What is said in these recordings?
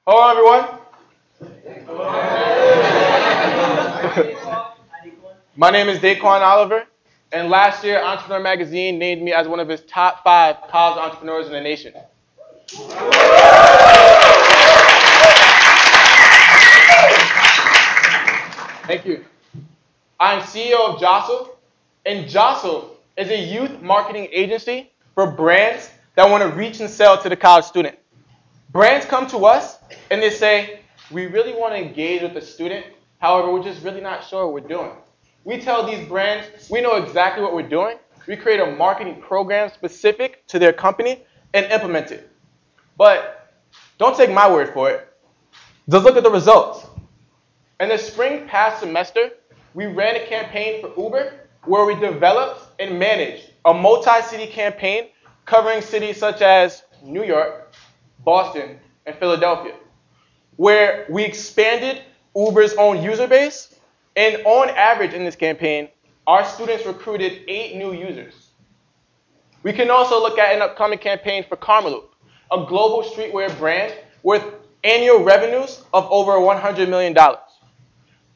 Hello, everyone. My name is Daquan Oliver, and last year, Entrepreneur Magazine named me as one of its top 5 college entrepreneurs in the nation. Thank you. I'm CEO of Jossle, and Jossle is a youth marketing agency for brands that want to reach and sell to the college student. Brands come to us and they say, we really want to engage with the student, however, we're just really not sure what we're doing. We tell these brands, we know exactly what we're doing. We create a marketing program specific to their company and implement it. But don't take my word for it. Just look at the results. In the spring past semester, we ran a campaign for Uber where we developed and managed a multi-city campaign covering cities such as New York, Boston, and Philadelphia, where we expanded Uber's own user base, and on average in this campaign, our students recruited 8 new users. We can also look at an upcoming campaign for Karmaloop, a global streetwear brand with annual revenues of over $100 million.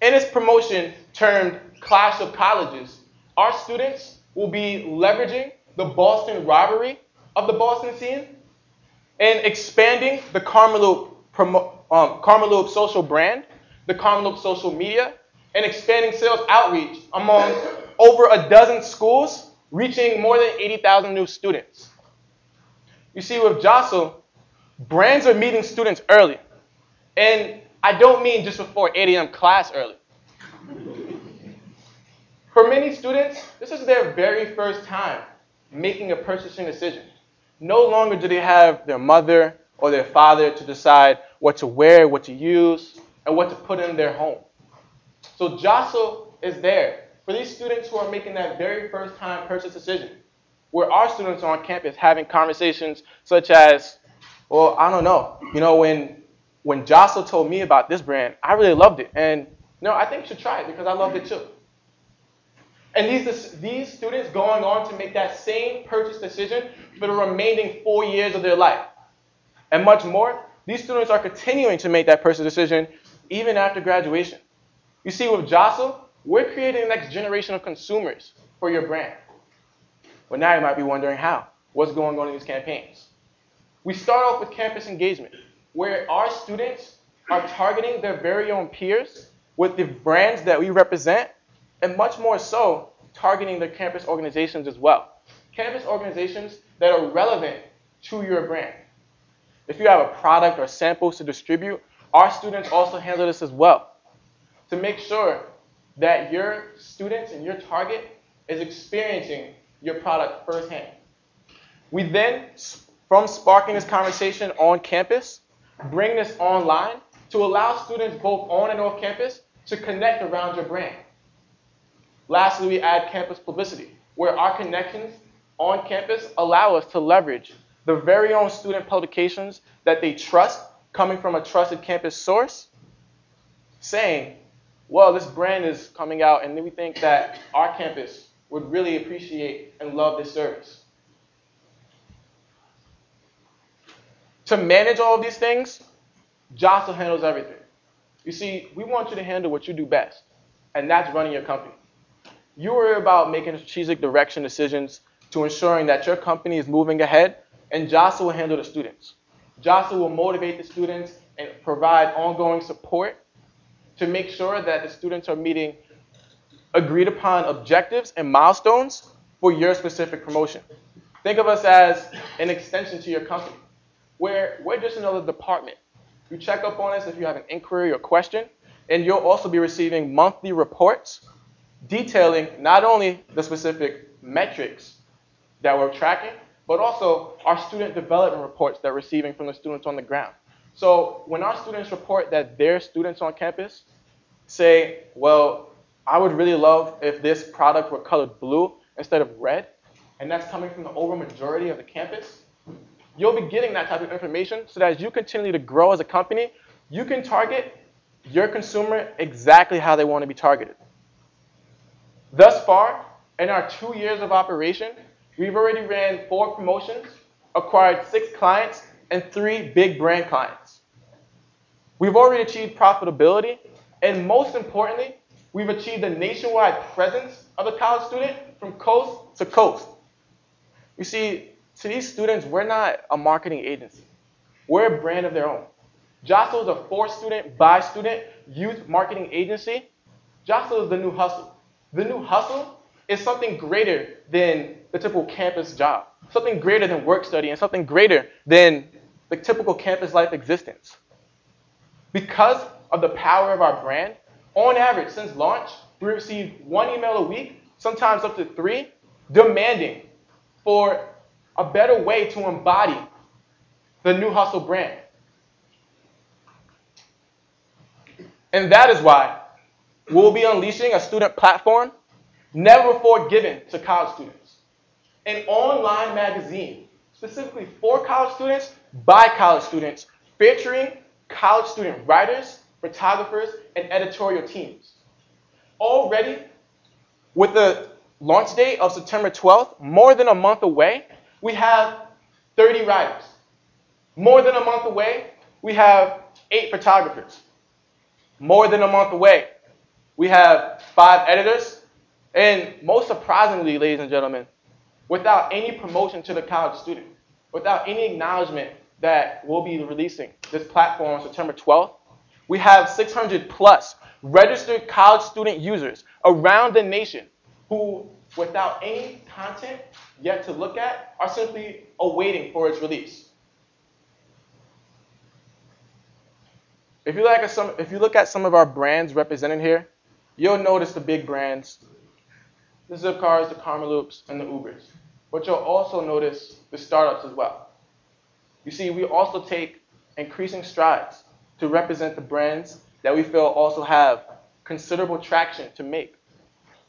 In its promotion termed Clash of Colleges, our students will be leveraging the Boston rivalry of the Boston scene and expanding the Karmaloop social brand, the Karmaloop social media, and expanding sales outreach among over a dozen schools, reaching more than 80,000 new students. You see, with Jossle, brands are meeting students early. And I don't mean just before 8 a.m. class early. For many students, this is their very first time making a purchasing decision. No longer do they have their mother or their father to decide what to wear, what to use, and what to put in their home. So Jossle is there for these students who are making that very first time purchase decision, where our students are on campus having conversations such as, well, I don't know, when Jossle told me about this brand, I really loved it, and I think you should try it because I loved it too. And these students going on to make that same purchase decision for the remaining 4 years of their life. And much more, these students are continuing to make that purchase decision even after graduation. You see, with Jossle, we're creating the next generation of consumers for your brand. Well, now you might be wondering how. What's going on in these campaigns? We start off with campus engagement, where our students are targeting their very own peers with the brands that we represent, and much more so, targeting their campus organizations as well. Campus organizations that are relevant to your brand. If you have a product or samples to distribute, our students also handle this as well, to make sure that your students and your target is experiencing your product firsthand. We then, from sparking this conversation on campus, bring this online to allow students both on and off campus to connect around your brand. Lastly, we add campus publicity, where our connections on campus allow us to leverage the very own student publications that they trust, coming from a trusted campus source, saying, well, this brand is coming out, and we think that our campus would really appreciate and love this service. To manage all of these things, Jossle handles everything. You see, we want you to handle what you do best, and that's running your company. You worry about making strategic direction decisions to ensuring that your company is moving ahead, and Jossle will handle the students. Jossle will motivate the students and provide ongoing support to make sure that the students are meeting agreed upon objectives and milestones for your specific promotion. Think of us as an extension to your company, where we're just another department. You check up on us if you have an inquiry or question, and you'll also be receiving monthly reports detailing not only the specific metrics that we're tracking, but also our student development reports that we're receiving from the students on the ground. So when our students report that their students on campus say, well, I would really love if this product were colored blue instead of red, and that's coming from the overmajority of the campus, you'll be getting that type of information so that as you continue to grow as a company, you can target your consumer exactly how they want to be targeted. Thus far, in our 2 years of operation, we've already ran 4 promotions, acquired 6 clients, and 3 big brand clients. We've already achieved profitability, and most importantly, we've achieved a nationwide presence of the college student from coast to coast. You see, to these students, we're not a marketing agency. We're a brand of their own. Jossle is a for-student, by-student youth marketing agency. Jossle is the new hustle. The new hustle is something greater than the typical campus job, something greater than work study, and something greater than the typical campus life existence. Because of the power of our brand, on average, since launch, we receive 1 email a week, sometimes up to 3, demanding for a better way to embody the new hustle brand. And that is why we'll be unleashing a student platform never before given to college students. An online magazine, specifically for college students, by college students, featuring college student writers, photographers, and editorial teams. Already, with the launch date of September 12th, more than a month away, we have 30 writers. More than a month away, we have 8 photographers. More than a month away, we have 5 editors. And most surprisingly, ladies and gentlemen, without any promotion to the college student, without any acknowledgement that we'll be releasing this platform on September 12th, we have 600 plus registered college student users around the nation who, without any content yet to look at, are simply awaiting for its release. If you look at some of our brands represented here, you'll notice the big brands, the Zipcars, the Karmaloops, and the Ubers. But you'll also notice the startups as well. You see, we also take increasing strides to represent the brands that we feel also have considerable traction to make,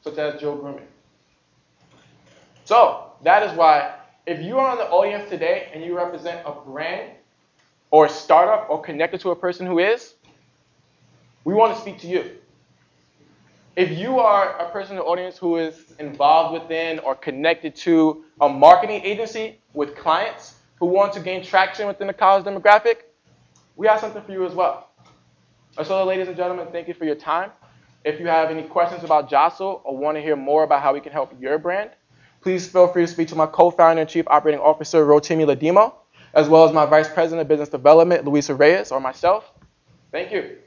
such as Joe Grooming. So that is why if you are in the audience today and you represent a brand or a startup or connected to a person who is, we want to speak to you. If you are a person in the audience who is involved within or connected to a marketing agency with clients who want to gain traction within the college demographic, we have something for you as well. So, ladies and gentlemen, thank you for your time. If you have any questions about Jossle or want to hear more about how we can help your brand, please feel free to speak to my co-founder and chief operating officer, Rotimi Ladimo, as well as my vice president of business development, Luisa Reyes, or myself. Thank you.